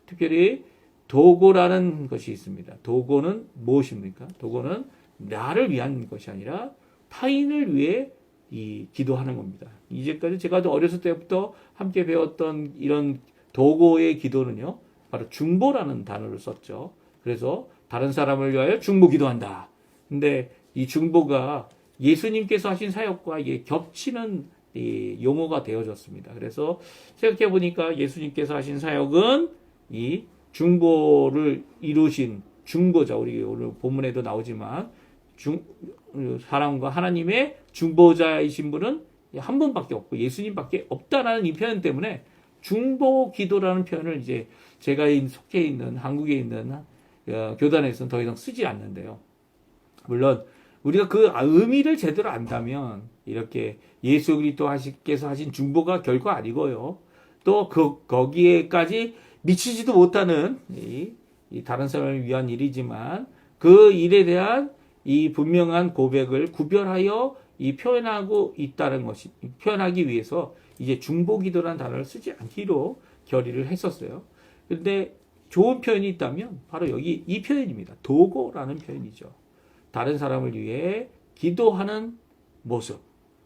특별히 도고라는 것이 있습니다. 도고는 무엇입니까? 도고는 나를 위한 것이 아니라 타인을 위해 기도하는 겁니다. 이제까지 제가 어렸을 때부터 함께 배웠던 이런 도고의 기도는요, 바로 중보라는 단어를 썼죠. 그래서 다른 사람을 위하여 중보 기도한다. 근데 이 중보가 예수님께서 하신 사역과 겹치는 용어가 되어졌습니다. 그래서 생각해 보니까 예수님께서 하신 사역은 이 중보를 이루신 중보자, 우리 오늘 본문에도 나오지만 사람과 하나님의 중보자이신 분은 한 분밖에 없고 예수님밖에 없다라는 이 표현 때문에 중보 기도라는 표현을 이제 제가 속해 있는 한국에 있는 교단에서는 더 이상 쓰지 않는데요. 물론 우리가 그 의미를 제대로 안다면 이렇게 예수 그리스도께서 하신 중보가 결코 아니고요. 또 거기에까지 미치지도 못하는 이 다른 사람을 위한 일이지만 그 일에 대한 이 분명한 고백을 구별하여 표현하고 있다는 것이 표현하기 위해서 이제 중보기도라는 단어를 쓰지 않기로 결의를 했었어요. 그런데 좋은 표현이 있다면 바로 여기 이 표현입니다. 도고라는 표현이죠. 다른 사람을 위해 기도하는 모습,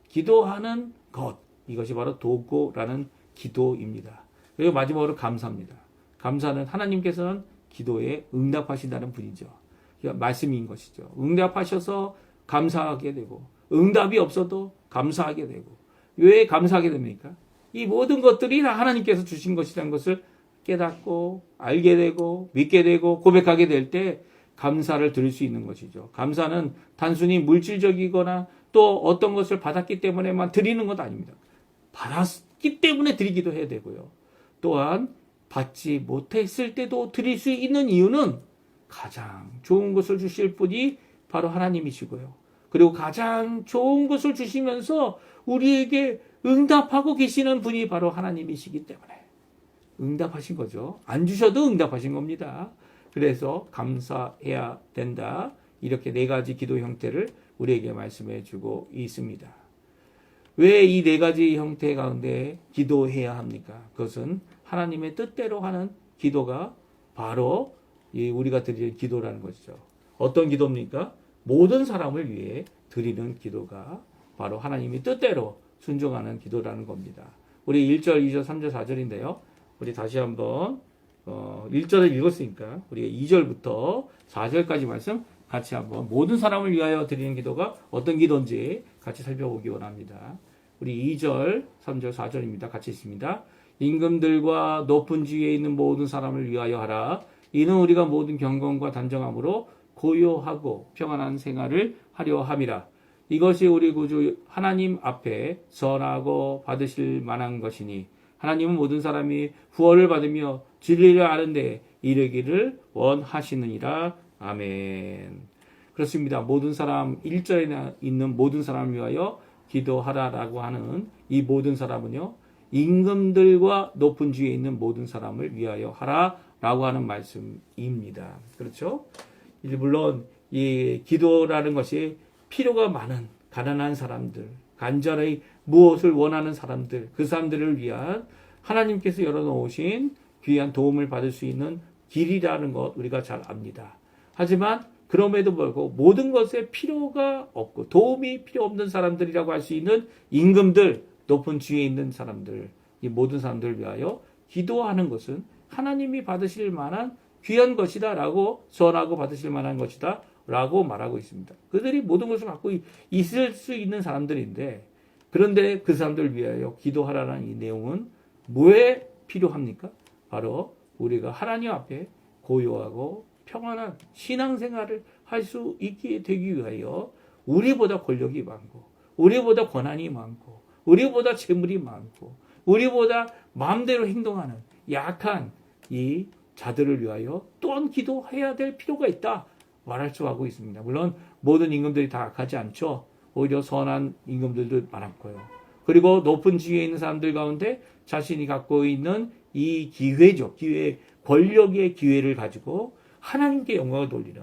기도하는 것, 이것이 바로 도고라는 기도입니다. 그리고 마지막으로 감사입니다. 감사는 하나님께서는 기도에 응답하신다는 분이죠. 말씀인 것이죠. 응답하셔서 감사하게 되고 응답이 없어도 감사하게 되고 왜 감사하게 됩니까? 이 모든 것들이 다 하나님께서 주신 것이라는 것을 깨닫고 알게 되고 믿게 되고 고백하게 될 때 감사를 드릴 수 있는 것이죠. 감사는 단순히 물질적이거나 또 어떤 것을 받았기 때문에만 드리는 것 아닙니다. 받았기 때문에 드리기도 해야 되고요. 또한 받지 못했을 때도 드릴 수 있는 이유는 가장 좋은 것을 주실 분이 바로 하나님이시고요. 그리고 가장 좋은 것을 주시면서 우리에게 응답하고 계시는 분이 바로 하나님이시기 때문에 응답하신 거죠. 안 주셔도 응답하신 겁니다. 그래서 감사해야 된다. 이렇게 네 가지 기도 형태를 우리에게 말씀해 주고 있습니다. 왜 이 네 가지 형태 가운데 기도해야 합니까? 그것은 하나님의 뜻대로 하는 기도가 바로 우리가 드리는 기도라는 것이죠. 어떤 기도입니까? 모든 사람을 위해 드리는 기도가 바로 하나님의 뜻대로 순종하는 기도라는 겁니다. 우리 1절, 2절, 3절, 4절인데요. 우리 다시 한번 1절을 읽었으니까 우리가 2절부터 4절까지 말씀 같이 한번 모든 사람을 위하여 드리는 기도가 어떤 기도인지 같이 살펴보기 원합니다. 우리 2절, 3절, 4절입니다. 같이 있습니다. 임금들과 높은 지위에 있는 모든 사람을 위하여 하라. 이는 우리가 모든 경건과 단정함으로 고요하고 평안한 생활을 하려 함이라. 이것이 우리 구주 하나님 앞에 선하고 받으실 만한 것이니 하나님은 모든 사람이 구원을 받으며 진리를 아는 데 이르기를 원하시느니라. 아멘. 그렇습니다. 모든 사람 1절에 있는 모든 사람을 위하여 기도하라라고 하는 이 모든 사람은요. 임금들과 높은 지위에 있는 모든 사람을 위하여 하라라고 하는 말씀입니다. 그렇죠? 물론 이 기도라는 것이 필요가 많은 가난한 사람들, 간절히 무엇을 원하는 사람들, 그 사람들을 위한 하나님께서 열어놓으신 귀한 도움을 받을 수 있는 길이라는 것 우리가 잘 압니다. 하지만 그럼에도 불구하고 모든 것에 필요가 없고 도움이 필요 없는 사람들이라고 할 수 있는 임금들, 높은 지위에 있는 사람들, 이 모든 사람들을 위하여 기도하는 것은 하나님이 받으실 만한 귀한 것이다 라고 선하고 받으실 만한 것이다 라고 말하고 있습니다. 그들이 모든 것을 갖고 있을 수 있는 사람들인데 그런데 그 사람들을 위하여 기도하라는 이 내용은 뭐에 필요합니까? 바로 우리가 하나님 앞에 고요하고 평안한 신앙생활을 할 수 있게 되기 위하여 우리보다 권력이 많고 우리보다 권한이 많고 우리보다 재물이 많고 우리보다 마음대로 행동하는 약한 이 자들을 위하여 또한 기도해야 될 필요가 있다 말할 수 하고 있습니다. 물론 모든 임금들이 다 악하지 않죠. 오히려 선한 임금들도 많았고요. 그리고 높은 지위에 있는 사람들 가운데 자신이 갖고 있는 이 기회죠. 권력의 기회를 가지고 하나님께 영광을 돌리는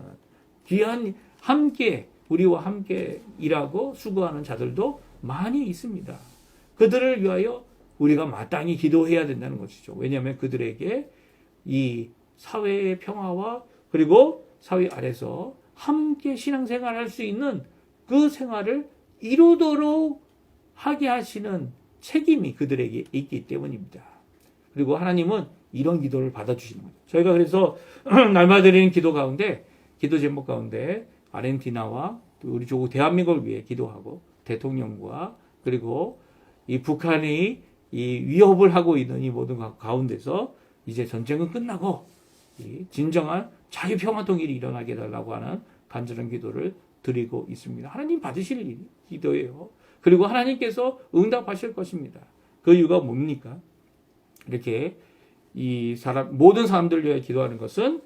귀한 우리와 함께 일하고 수고하는 자들도 많이 있습니다. 그들을 위하여 우리가 마땅히 기도해야 된다는 것이죠. 왜냐하면 그들에게 이 사회의 평화와 그리고 사회 아래서 함께 신앙생활을 할 수 있는 그 생활을 이루도록 하게 하시는 책임이 그들에게 있기 때문입니다. 그리고 하나님은 이런 기도를 받아주시는 거죠. 저희가 그래서 날마다 드리는 기도 가운데 기도 제목 가운데 아르헨티나와 우리 조국 대한민국을 위해 기도하고 대통령과 그리고 이 북한이 이 위협을 하고 있는 이 모든 가운데서 이제 전쟁은 끝나고 이 진정한 자유평화 통일이 일어나게 해달라고 하는 간절한 기도를 드리고 있습니다. 하나님 받으실 기도예요. 그리고 하나님께서 응답하실 것입니다. 그 이유가 뭡니까? 이렇게 모든 사람들을 위해 기도하는 것은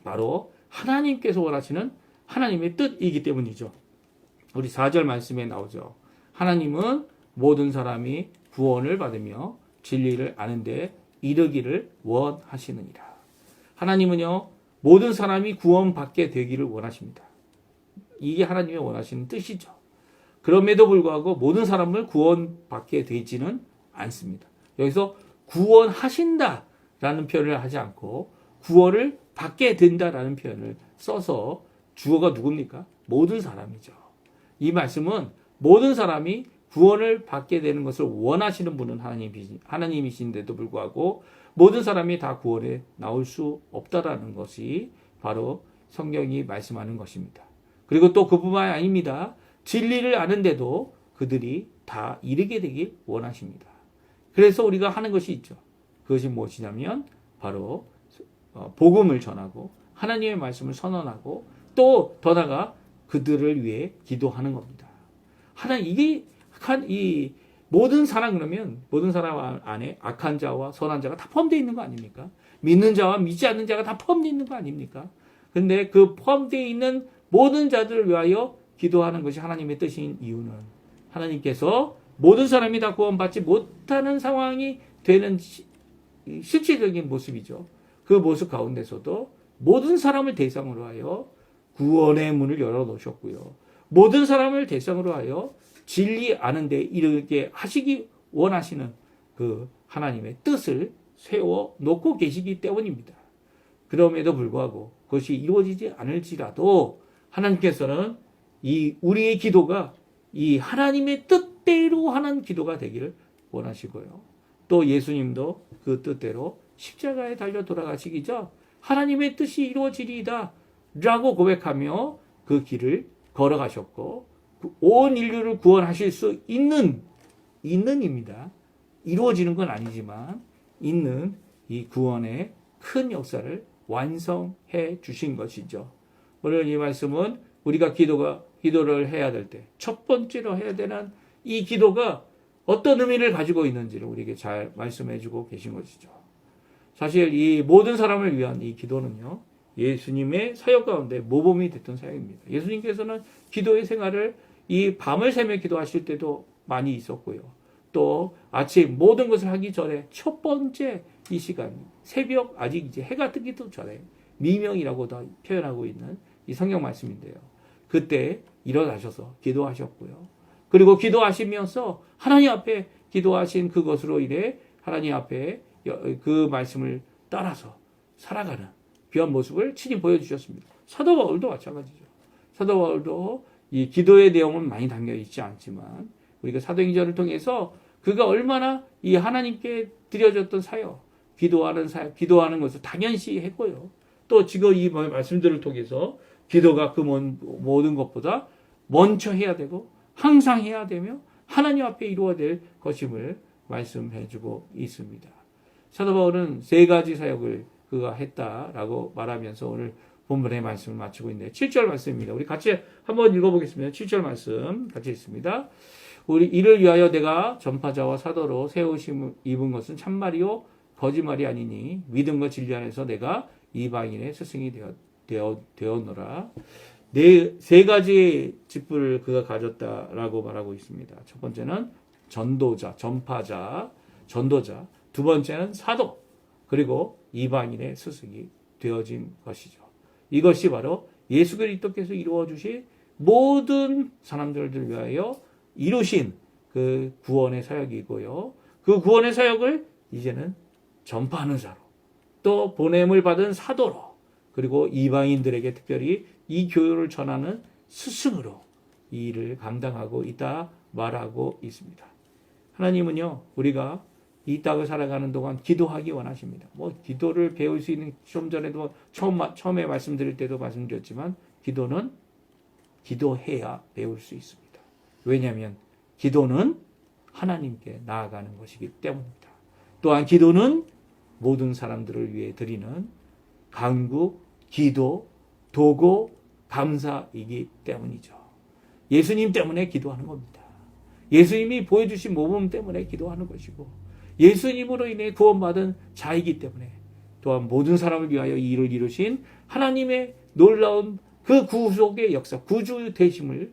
바로 하나님께서 원하시는 하나님의 뜻이기 때문이죠. 우리 4절 말씀에 나오죠. 하나님은 모든 사람이 구원을 받으며 진리를 아는데 이르기를 원하시느니라. 하나님은요, 모든 사람이 구원받게 되기를 원하십니다. 이게 하나님의 원하시는 뜻이죠. 그럼에도 불구하고 모든 사람을 구원받게 되지는 않습니다. 여기서 구원하신다라는 표현을 하지 않고 구원을 받게 된다라는 표현을 써서 주어가 누굽니까? 모든 사람이죠. 이 말씀은 모든 사람이 구원을 받게 되는 것을 원하시는 분은 하나님이신데도 불구하고 모든 사람이 다 구원에 나올 수 없다라는 것이 바로 성경이 말씀하는 것입니다. 그리고 또 그뿐만이 아닙니다. 진리를 아는데도 그들이 다 이르게 되길 원하십니다. 그래서 우리가 하는 것이 있죠. 그것이 무엇이냐면 바로 복음을 전하고 하나님의 말씀을 선언하고 또 더 나아가 그들을 위해 기도하는 겁니다. 이게 이 모든 사람 그러면 모든 사람 안에 악한 자와 선한 자가 다 포함되어 있는 거 아닙니까? 믿는 자와 믿지 않는 자가 다 포함되어 있는 거 아닙니까? 근데 그 포함되어 있는 모든 자들을 위하여 기도하는 것이 하나님의 뜻인 이유는 하나님께서 모든 사람이 다 구원받지 못하는 상황이 되는 실질적인 모습이죠. 그 모습 가운데서도 모든 사람을 대상으로 하여 구원의 문을 열어놓으셨고요. 모든 사람을 대상으로 하여 진리 아는 데 이르게 하시기 원하시는 그 하나님의 뜻을 세워놓고 계시기 때문입니다. 그럼에도 불구하고 그것이 이루어지지 않을지라도 하나님께서는 이 우리의 기도가 이 하나님의 뜻대로 하는 기도가 되기를 원하시고요. 또 예수님도 그 뜻대로 십자가에 달려 돌아가시기 전 하나님의 뜻이 이루어지리이다 라고 고백하며 그 길을 걸어가셨고 온 인류를 구원하실 수 있는입니다. 이루어지는 건 아니지만 있는 이 구원의 큰 역사를 완성해 주신 것이죠. 오늘 이 말씀은 우리가 기도를 해야 될 때 첫 번째로 해야 되는 이 기도가 어떤 의미를 가지고 있는지를 우리에게 잘 말씀해 주고 계신 것이죠. 사실 이 모든 사람을 위한 이 기도는요, 예수님의 사역 가운데 모범이 됐던 사역입니다. 예수님께서는 기도의 생활을 이 밤을 새며 기도하실 때도 많이 있었고요. 또 아침 모든 것을 하기 전에 첫 번째 이 시간, 새벽 아직 이제 해가 뜨기도 전에 미명이라고 다 표현하고 있는 이 성경 말씀인데요. 그때 일어나셔서 기도하셨고요. 그리고 기도하시면서 하나님 앞에 기도하신 그것으로 인해 하나님 앞에 그 말씀을 따라서 살아가는 귀한 모습을 친히 보여주셨습니다. 사도 바울도 마찬가지죠. 사도 바울도 이 기도의 내용은 많이 담겨 있지 않지만 우리가 사도행전을 통해서 그가 얼마나 이 하나님께 드려졌던 사역, 기도하는 것을 당연시 했고요. 또 지금 이 말씀들을 통해서 기도가 그 모든 것보다 먼저 해야 되고 항상 해야 되며 하나님 앞에 이루어야 될 것임을 말씀해주고 있습니다. 사도 바울은 세 가지 사역을 그가 했다라고 말하면서 오늘 본문의 말씀을 마치고 있네요. 7절 말씀입니다. 우리 같이 한번 읽어보겠습니다. 7절 말씀 같이 읽습니다. 우리 이를 위하여 내가 전파자와 사도로 세우심 입은 것은 참말이요 거짓말이 아니니 믿음과 진리 안에서 내가 이방인의 스승이 되었노라. 세 가지 직분을 그가 가졌다라고 말하고 있습니다. 첫 번째는 전도자, 전파자, 전도자. 두 번째는 사도, 그리고 이방인의 스승이 되어진 것이죠. 이것이 바로 예수 그리스도께서 이루어 주신 모든 사람들을 위하여 이루신 그 구원의 사역이고요. 그 구원의 사역을 이제는 전파하는 자로, 또 보냄을 받은 사도로, 그리고 이방인들에게 특별히 이 교회를 전하는 스승으로 이 일을 감당하고 있다 말하고 있습니다. 하나님은요, 우리가 이 땅을 살아가는 동안 기도하기 원하십니다. 기도를 배울 수 있는, 좀 전에도 처음에 말씀드릴 때도 말씀드렸지만, 기도는 기도해야 배울 수 있습니다. 왜냐하면 기도는 하나님께 나아가는 것이기 때문입니다. 또한 기도는 모든 사람들을 위해 드리는 간구, 기도, 도고, 감사이기 때문이죠. 예수님 때문에 기도하는 겁니다. 예수님이 보여주신 모범 때문에 기도하는 것이고, 예수님으로 인해 구원받은 자이기 때문에, 또한 모든 사람을 위하여 이 일을 이루신 하나님의 놀라운 그 구속의 역사, 구주 되심을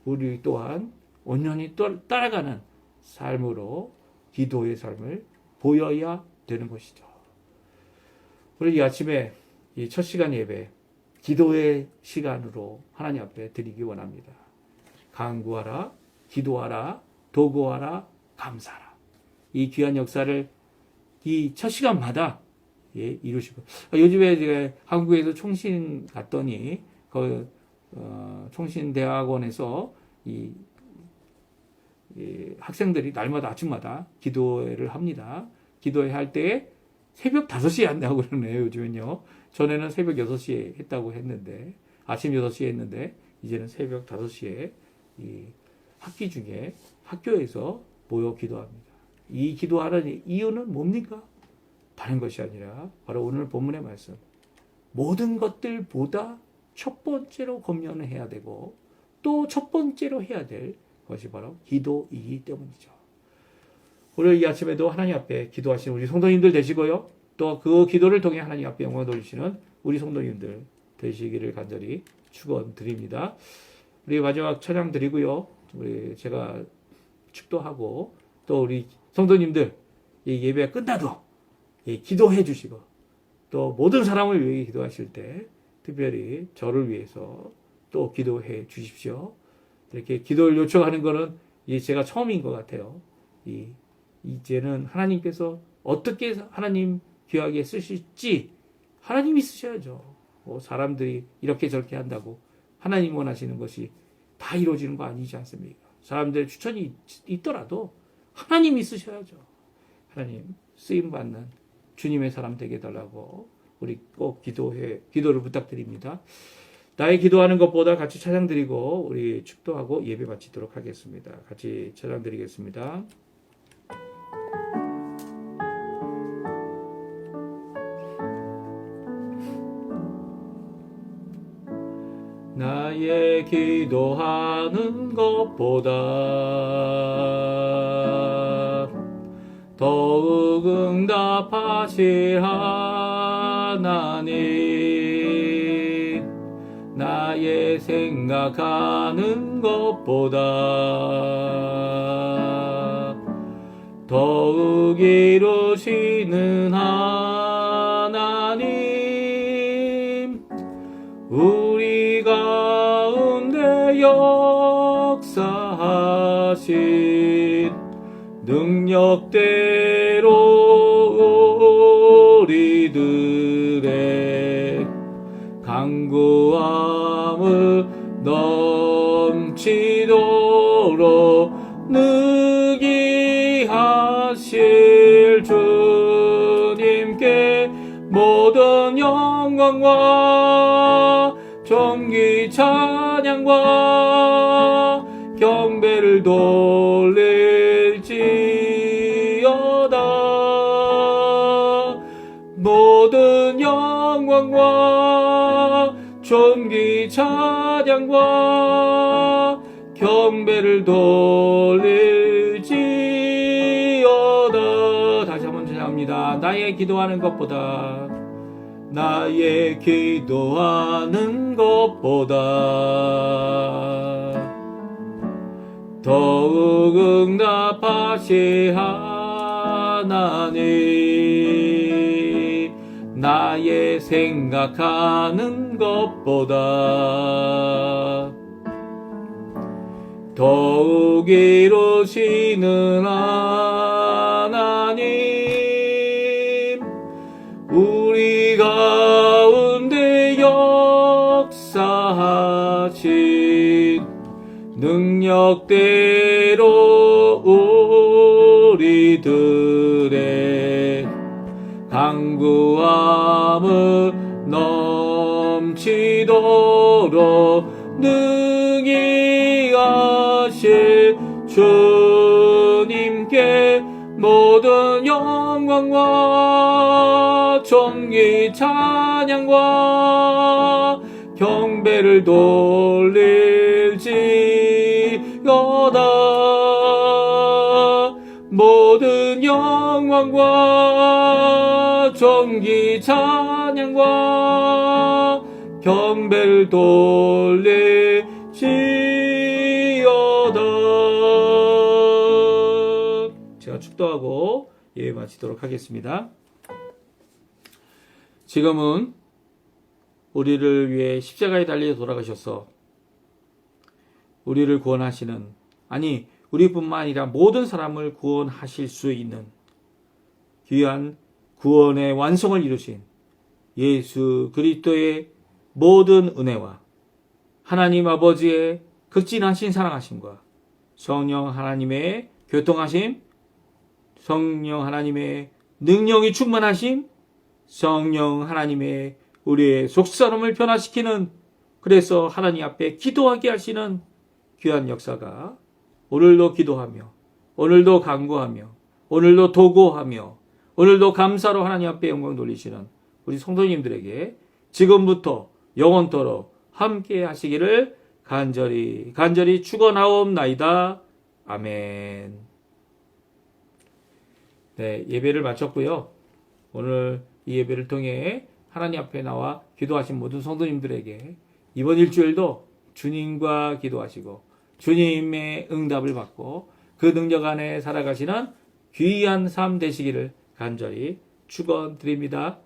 우리 또한 온전히 따라가는 삶으로 기도의 삶을 보여야 되는 것이죠. 오늘 이 아침에 이 첫 시간 예배, 기도의 시간으로 하나님 앞에 드리기 원합니다. 간구하라, 기도하라, 도구하라, 감사하라. 이 귀한 역사를 이 첫 시간마다 이루시고, 요즘에 제가 한국에서 총신 갔더니 총신대학원에서 이 학생들이 날마다 아침마다 기도회를 합니다. 기도회 할 때 새벽 5시에 한다고 그러네요, 요즘은요. 전에는 새벽 6시에 했다고 했는데, 아침 6시에 했는데, 이제는 새벽 5시에 이 학기 중에 학교에서 모여 기도합니다. 이 기도하는 이유는 뭡니까? 다른 것이 아니라 바로 오늘 본문의 말씀, 모든 것들보다 첫 번째로 검열을 해야 되고 또 첫 번째로 해야 될 것이 바로 기도이기 때문이죠. 오늘 이 아침에도 하나님 앞에 기도하시는 우리 성도님들 되시고요. 또 그 기도를 통해 하나님 앞에 영광을 돌리시는 우리 성도님들 되시기를 간절히 축원드립니다. 우리 마지막 찬양 드리고요. 우리 제가 축도하고 또 우리 성도님들 이 예배가 끝나도 기도해 주시고 또 모든 사람을 위해 기도하실 때 특별히 저를 위해서 또 기도해 주십시오. 이렇게 기도를 요청하는 거는 제가 처음인 것 같아요. 이제는 하나님께서 어떻게 하나님 귀하게 쓰실지 하나님이 쓰셔야죠. 사람들이 이렇게 저렇게 한다고 하나님 원하시는 것이 다 이루어지는 거 아니지 않습니까? 사람들의 추천이 있더라도 하나님이 쓰셔야죠. 하나님 쓰임받는 주님의 사람 되게 해달라고 우리 꼭 기도를 부탁드립니다. 나의 기도하는 것보다 같이 찬양드리고 우리 축도하고 예배 마치도록 하겠습니다. 같이 찬양드리겠습니다. 나의 기도하는 것보다 더욱 응답하실 하나님, 나의 생각하는 것보다 더욱 이루시는 하나님, 우리 가운데 역사하신 능력대로 우리들의 간구함을 넘치도록 느끼하실 주님께 모든 영광과 존귀 찬양과 경배를 돌릴지어다. 모든 영광과 존귀 찬양과 경배를 돌릴지어다. 다시 한번 찬양합니다. 나의 기도하는 것보다 더욱 응답하실 하나님, 나의 생각하는 것보다 더욱 이루시는 하나님, 우리 가운데 역사하신 능력대로 우리들의 간구함을 넘치도록 능히하실 주님께 모든 영광과 존귀 찬양과 경배를 돌릴지어다. 모든 영광과 존귀 찬양과 경배를 돌릴지어다. 제가 축도하고 예배 마치도록 하겠습니다. 지금은 우리를 위해 십자가에 달려 돌아가셔서 우리를 구원하시는, 아니 우리뿐만 아니라 모든 사람을 구원하실 수 있는 귀한 구원의 완성을 이루신 예수 그리스도의 모든 은혜와 하나님 아버지의 극진하신 사랑하심과 성령 하나님의 교통하심, 성령 하나님의 능력이 충만하심, 성령 하나님의 우리의 속사람을 변화시키는, 그래서 하나님 앞에 기도하게 하시는 귀한 역사가 오늘도 기도하며 오늘도 간구하며 오늘도 도구하며 오늘도 감사로 하나님 앞에 영광 돌리시는 우리 성도님들에게 지금부터 영원토록 함께 하시기를 간절히 축원하옵나이다. 아멘. 네, 예배를 마쳤고요. 오늘 이 예배를 통해 하나님 앞에 나와 기도하신 모든 성도님들에게 이번 일주일도 주님과 기도하시고 주님의 응답을 받고 그 능력 안에 살아가시는 귀한 삶 되시기를 간절히 축원드립니다.